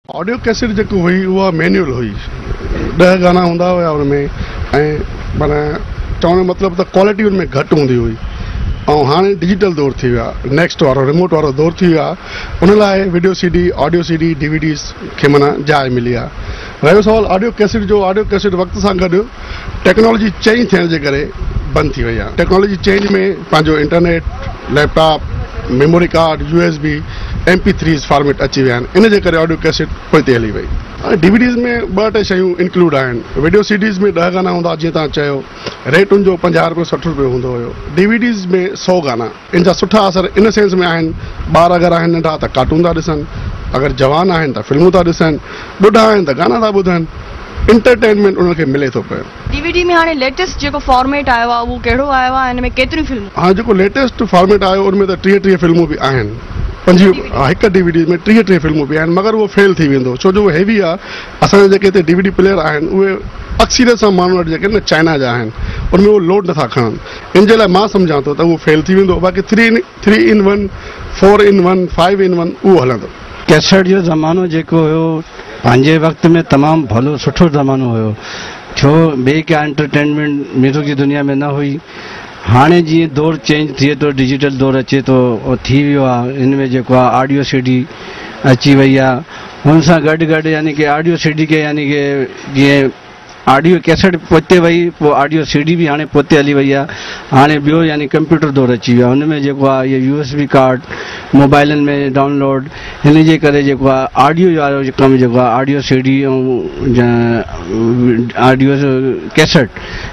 Audio cassette जेको हुई उहा मैनुअल हुई, 10 गाना हूंदा हुआ उनमें, ऐं माना चवण जो मतिलबु त क्वालिटी उनमें घटि हूंदी हुई। ऐं हाणे डिजिटल दौर थी वियो आहे, नेक्स्ट वारो रिमोट वारो दौर थी वियो आहे। उन लाइ video CD, audio CD, DVDs खे माना जाइ मिली आहे। रहियो सवाल ऑडियो कैसेट जो, ऑडियो कैसेट वक़्त सां गॾु टेक्नोलॉजी चेंज थियण जे करे बंदि थी वई आहे। टेक्नोलॉजी चेंज में पंहिंजो internet, laptop, memory card, USB, MP3 format अची विया आहिनि, इन जे करे ऑडियो कैसेट पोइ हली वई। DVDs में 2-3 शयूं इंक्लूड आहिनि। वीडियो CDs में 10 गाना हूंदा, जीअं तव्हां चयो, रेट उनजो 50 रुपए 60 रुपए हूंदो हुयो। DVDs में 100 गाना। इन जा सुठा असर इन सेंस में आहिनि, ॿार अगरि आहिनि नंढा त कार्टून था ॾिसनि, अगरि जवान आहिनि त फिल्मूं था ॾिसनि, ॿुढा आहिनि त गाना था ॿुधनि, इंटरटेनमेंट उनखे मिले थो पियो। DVD में हाणे लेटेस्ट जेको फॉर्मेट आयो आहे उहो कहिड़ो आयो आहे, हिन में केतिरियूं फिल्मूं? हाँ, जेको लेटेस्ट फॉर्मेट आयो उनमें त 30 फिल्मूं बि आहिनि। हिकु DVD में 30 फिल्मूं बि आहिनि, मगर उहो फेल थी वेंदो, छो जो उहो हेवी आहे। असांजे जेके हिते DVD प्लेयर आहिनि उहे अक्सरियत सां माण्हू वटि जेके न चाइना जा आहिनि, उनमें उहो लोड नथा खणनि। इन जे लाइ मां सम्झां थो त उहो फेल थी वेंदो। बाक़ी 3-in-1, 4-in-1, 5-in-1 उहो हलंदो। कैसेट जो ज़मानो जेको हुयो पंहिंजे वक़्त में तमामु भलो सुठो ज़मानो हुयो, छो ॿिए का एंटरटेनमेंट म्यूज़िक जी दुनिया में न हुई। हाणे जीअं दौर चेंज थिए थो, डिजिटल दौर अचे थो, थी वियो आहे। हिन में जेको आहे ऑडियो CD अची वई आहे, हुन सां गॾु यानी कि ऑडियो CD खे यानी कि जीअं ऑडियो कैसेट पोइ वई, पोइ ऑडियो CD बि हाणे पोइ हली वई आहे। हाणे ॿियो यानी कंप्यूटर दौर अची वियो आहे, हुन में जेको आहे इहो USB कार्ड मोबाइलनि में डाउनलोड, हिन जे करे जेको आहे ऑडियो वारो कमु जेको आहे ऑडियो CD ऐं ऑडियो कैसेट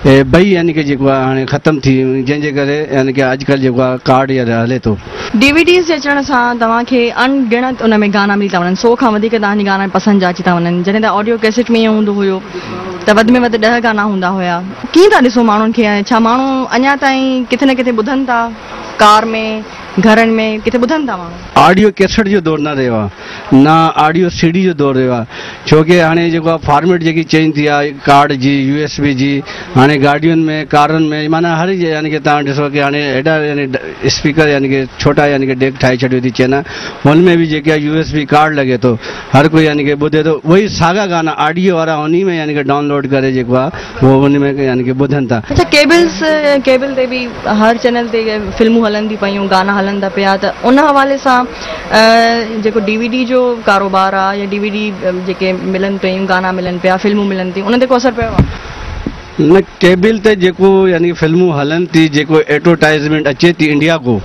ॿई यानी कि जेको आहे हाणे ख़तमु थी, जंहिंजे करे यानी कि अॼुकल्ह जेको आहे कार्ड हले थो। DVDs जे अचण सां तव्हांखे अनगिणत उन में गाना मिली था वञनि, 100 खां वधीक तव्हांजी गाना पसंदि जा अची था वञनि, जॾहिं त ऑडियो कैसेट में ईअं हूंदो हुयो त वधि में वधि 10 गाना हूंदा हुया। कीअं था ॾिसो माण्हुनि खे? छा माण्हू अञा ताईं किथे न किथे ॿुधनि था, कार में, घरनि में किथे ॿुधनि था माण्हू? ऑडियो कैसेट जो दौर न रहियो आहे, न ऑडियो CD जो दौर रहियो आहे, छोकी हाणे जेको आहे फॉर्मेट जेकी चेंज थी आहे, कार्ड जी, USB जी, हाणे गाॾियुनि में, कारुनि में, माना हर यानी कि तव्हां ॾिसो कि हाणे हेॾा यानी स्पीकर यानी कि छोटा यानी कि डेक ठाहे छॾियो थी चइनि, हुन में बि जेके आहे USB कार्ड लॻे थो, हर कोई यानी कि ॿुधे थो, उहे साॻा गाना ऑडियो वारा उन में यानी कि डाउनलोड करे जेको आहे उहो उन में यानी कि ॿुधनि था। अच्छा, केबल ते बि हर चैनल ते फिल्मूं हलनि थी पियूं, गाना हलनि था पिया, त उन हवाले सां जेको DVD जो कारोबार आहे या DVD जेके मिलनि पियूं, गाना मिलनि पिया, फिल्मूं मिलनि थियूं, उन ते को असरु पियो आहे? न, केबल ते जेको यानी फिल्मूं हलनि थी, जेको एडवर्टाइज़मेंट अचे थी इंडिया को,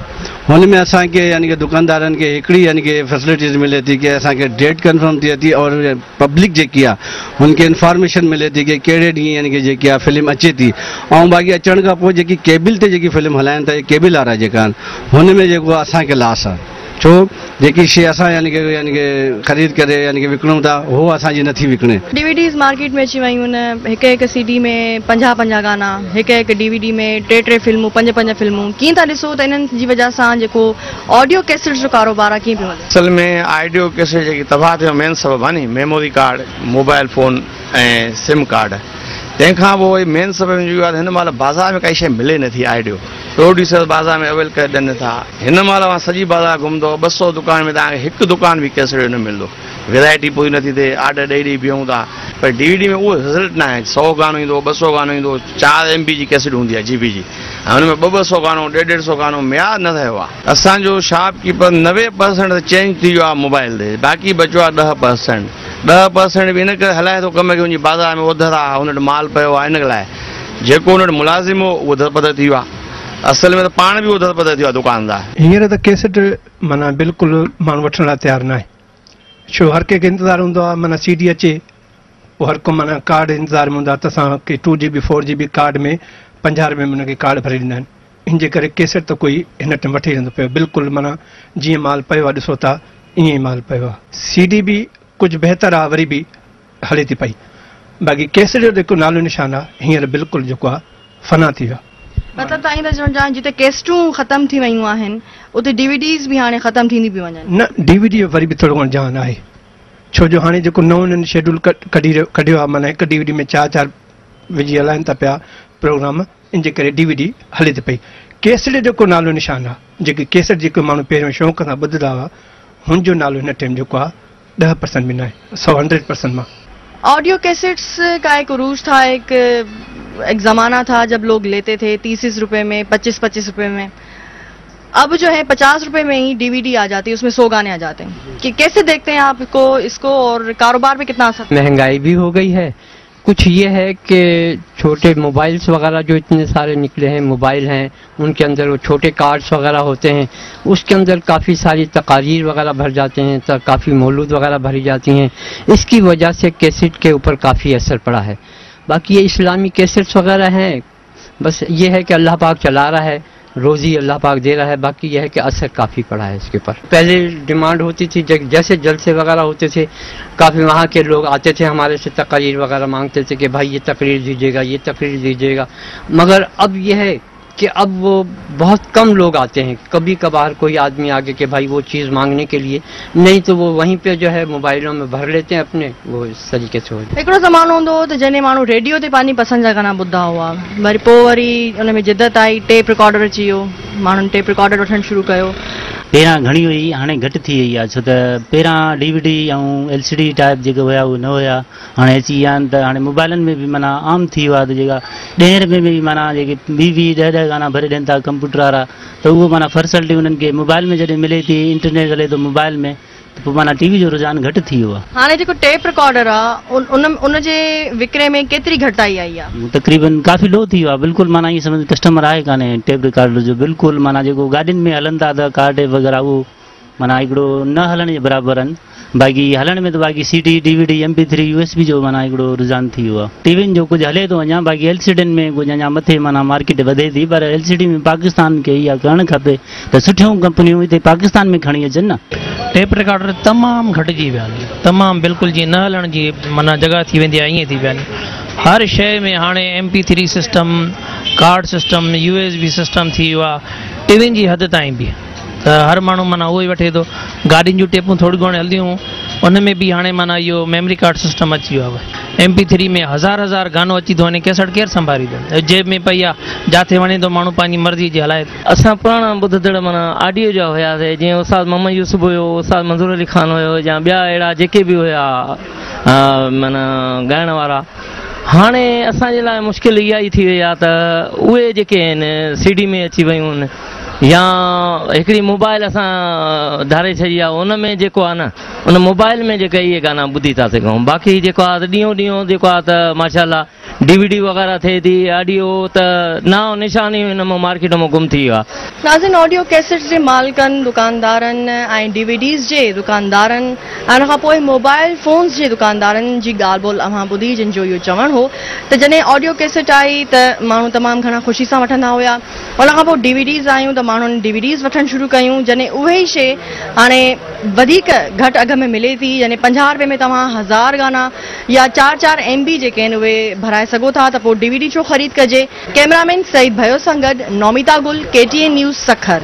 हुन में असांखे यानी कि दुकानदारनि खे हिकिड़ी यानी कि फैसिलिटीज़ मिले थी कि असांखे डेट कंफर्म थिए थी और पब्लिक जेकी आहे हुनखे इंफॉर्मेशन मिले थी कि कहिड़े ॾींहुं यानी कि जेकी आहे फिल्म अचे थी। ऐं बाक़ी अचण खां पोइ जेकी केबल ते जेकी फिल्म हलाइनि था, केबल वारा जेका आहिनि, हुन में जेको आहे असांखे लॉस आहे, छो जेकी शइ असां यानी कि ख़रीद करे यानी कि विकिणूं था, उहो असांजी नथी विकिणे। DVDs मार्केट में अची वियूं आहिनि, हिकु CD में 50 गाना, हिकु DVD में 3 फिल्मूं, 5 फिल्मूं। कीअं था ॾिसो त इन्हनि जी वजह सां जेको ऑडियो कैसेट जो कारोबार आहे कीअं पियो हले? असल में ऑडियो कैसेट जेकी तबाह थियो मेन सबबु आहे नी मेमोरी कार्ड, मोबाइल फ़ोन ऐं सिम कार्ड। तंहिंखां पोइ मेन सबबु इहो आहे हिन महिल बाज़ार में काई शइ मिले नथी। ऑडियो प्रोड्यूसर बाज़ार में अवेल करे ॾियनि था। हिन महिल सॼी बाज़ार घुमंदो, 200 दुकान में तव्हांखे हिकु दुकान बि कैसेट न मिलंदो, वैरायटी पूरी नथी थिए, ऑर्डर ॾेई बीहूं था। पर DVD में उहो रिज़ल्ट न आहे। 100 गानो ईंदो, 200 गानो ईंदो, 4 MB जी कैसेट हूंदी आहे, GB जी, ऐं हुन में 200 गानो, 150 गानो म्यार न थियो आहे। असांजो शॉपकीपर 90% चेंज थी वियो आहे मोबाइल ते, बाक़ी बचियो आहे 10%। 10% बि इन करे हलाए थो कम खे, वञी बाज़ार में उधर आहे, हुन वटि माल पियो आहे, इन लाइ जेको हुन वटि मुलाज़िम हो उहो दरपदर थी वियो आहे। असल में त पाण बि उहो दरपदर थी वियो आहे दुकानदार। हींअर त कैसेट माना बिल्कुलु माण्हू वठण लाइ तयारु न आहे, छो हर कंहिंखे इंतज़ारु हूंदो आहे माना CD अचे, पोइ हर को माना कार्ड इंतज़ार में हूंदो आहे त असांखे 2GB 4GB कार्ड में 50 रुपए में हुनखे कार्ड भरे ॾींदा आहिनि। इन जे करे कैसेट त कोई हिन टाइम वठी रहंदो पियो, बिल्कुलु माना जीअं माल पियो आहे ॾिसो था ईअं ई माल पियो आहे। CD बि कुझु बहितर आहे, वरी बि हले थी पई, बाक़ी कैसेट जो जेको नालो निशान आहे हींअर बिल्कुलु जेको आहे फना थी वियो आहे। मतिलबु तव्हां ईअं था चवणु चाहियो जिते कैसेटूं ख़तमु थी वियूं आहिनि उते DVDs बि हाणे ख़तमु थींदी पियूं वञनि? न, DVD जो वरी बि थोरो घणो जान आहे, छो जो हाणे जेको नओं उन्हनि शेड्यूल कढियो आहे, माना हिकु DVD में 4 विझी हलाइनि था पिया प्रोग्राम, इन जे करे DVD हले थी पई। कैसेट जेको नालो निशान आहे, जेके कैसेट जेको माण्हू पहिरियों शौक़ सां ॿुधंदा हुआ, हुनजो नालो हिन टाइम जेको आहे 10% भी ना है, 100% में। ऑडियो कैसेट्स का एक उरूज था, एक ज़माना था जब लोग लेते थे 30 रुपए में, 25 रुपए में। अब जो है 50 रुपए में ही डीवीडी आ जाती है, उसमें 100 गाने आ जाते हैं। कि कैसे देखते हैं आप इसको और कारोबार पे कितना असर? महंगाई भी हो गई है। कुछ ये है कि छोटे मोबाइल्स वगैरह जो इतने सारे निकले हैं, मोबाइल हैं, उनके अंदर वो छोटे कार्ड्स वगैरह होते हैं, उसके अंदर काफ़ी सारी तकारीर वगैरह भर जाते हैं, तो काफ़ी मौलूद वगैरह भरी जाती हैं। इसकी वजह से कैसेट के ऊपर काफ़ी असर पड़ा है। बाकी ये इस्लामी कैसेट्स वगैरह हैं, बस ये है कि अल्लाह पाक चला रहा है, रोज़ी अल्लाह पाक दे रहा है। बाकी यह है कि असर काफ़ी पड़ा है इसके ऊपर। पहले डिमांड होती थी, जैसे जलसे वगैरह होते थे, काफ़ी वहाँ के लोग आते थे हमारे से तकरीर वगैरह मांगते थे कि भाई ये तकरीर दीजिएगा, ये तकरीर दीजिएगा। मगर अब यह है कि अब वो बहुत कम लोग आते हैं। कभी कभार कोई आदमी आगे कि भाई वो चीज़ मांगने के लिए, नहीं तो वो वहीं पे जो है मोबाइलों में भर लेते हैं अपने, वो इस तरीके से हो जाए। हिकिड़ो ज़मानो हूंदो हो त जॾहिं माण्हू रेडियो ते पंहिंजी पसंदि जा गाना ॿुधंदा हुआ, वरी पोइ वरी उन में जिदत आई, टेप रिकॉर्डर अची वियो, माण्हुनि टेप रिकॉर्डर वठणु शुरू कयो। पहिरां घणी हुई, हाणे घटि थी वई आहे, छो त पहिरां DVD ऐं LCD टाइप जेके हुया उहे न हुया, हाणे अची विया आहिनि। त हाणे मोबाइलनि में बि माना आम थी वियो आहे त जेका 10 रुपए में बि माना जेके 20-10 गाना भरे ॾियनि था कंप्यूटर वारा, त उहो माना फैसिलिटी उन्हनि खे मोबाइल में जॾहिं मिले थी, इंटरनेट हले थो मोबाइल में, त पोइ माना TV जो रुझान घटि थी वियो आहे। हाणे जेको टेप रिकॉर्डर आहे उन जे विकिरे में केतिरी घटिताई आई आहे? तक़रीबन काफ़ी लो थी वियो आहे। बिल्कुलु माना ईअं सम्झ कस्टमर आहे कान्हे टेप रिकॉर्डर जो। बिल्कुलु माना जेको गाॾियुनि में हलनि था त कार टेप वग़ैरह उहो माना हिकिड़ो न हलण जे बराबरि आहिनि। बाक़ी हलण में त बाक़ी CD, DVD, MP3, USB जो माना हिकिड़ो रुझान थी वियो आहे। टीवियुनि जो कुझु हले थो अञा, बाक़ी LCDनि में कुझु अञा मथे माना मार्केट वधे थी, पर LCD में पाकिस्तान खे इहा करणु खपे त सुठियूं कंपनियूं हिते पाकिस्तान में खणी अचनि न। टेप रिकॉर्डर तमामु घटिजी विया आहिनि, तमामु बिल्कुलु जीअं न हलण जी माना जॻह थी वेंदी आहे, ईअं थी विया आहिनि। हर शइ में हाणे MP3 system, card system, USB system थी वियो आहे, टीवियुनि जी हद ताईं बि। त हर माण्हू माना उहो ई वठे थो। गाॾियुनि जूं टेपूं थोरी घणी हलंदियूं, उन में बि हाणे माना इहो मेमोरी कार्ड सिस्टम अची वियो आहे। MP3 में हज़ार गानो अची थो वञे, कैसेट केरु संभालींदो? जेब में पई आहे, जिथे वणे थो माण्हू पंहिंजी मर्ज़ी जी हलाए। असां पुराणा ॿुधंदड़ माना ऑडियो जा हुयासीं, जीअं उस्ताद मोहम्मद यूसुफ हुयो, उस्ताद मंज़ूर अली ख़ान हुयो, या ॿिया अहिड़ा जेके बि हुया माना ॻाइण वारा। हाणे असांजे लाइ मुश्किल इहा ई थी वई आहे त उहे जेके आहिनि CD में अची वियूं आहिनि, या हिकिड़ी मोबाइल असां धारे छॾी आहे, उन में जेको आहे न, उन मोबाइल में जेके इहे गाना ॿुधी था सघूं। बाक़ी जेको आहे त ॾींहों ॾींहों जेको आहे त माशाल्लाह DVD वग़ैरह थिए थी, ऑडियो त नाओ निशान ई हिन मां मार्केट मां गुम थी वियो आहे। नाज़िन, ऑडियो कैसेट्स जे मालिकनि, दुकानदारनि ऐं DVDs जे दुकानदारनि ऐं उन खां पोइ मोबाइल फ़ोन्स जे दुकानदारनि जी ॻाल्हि ॿोल अव्हां ॿुधी, जिन जो इहो चवणु हो त जॾहिं ऑडियो कैसेट आई त माण्हू तमामु घणा ख़ुशी सां वठंदा हुया। उन खां पोइ DVDs आयूं त माण्हुनि DVDs वठणु शुरू कयूं, जॾहिं उहे ई शइ हाणे वधीक घटि अघ में मिले थी। यानी 50 रुपए में तव्हां 1000 गाना या 4 MB जेके आहिनि उहे भराए सघो था, त पोइ DVD छो ख़रीद कजे। कैमरामैन सईद भयो सां गॾु नौमिता गुल, KTN न्यूज़, सखर।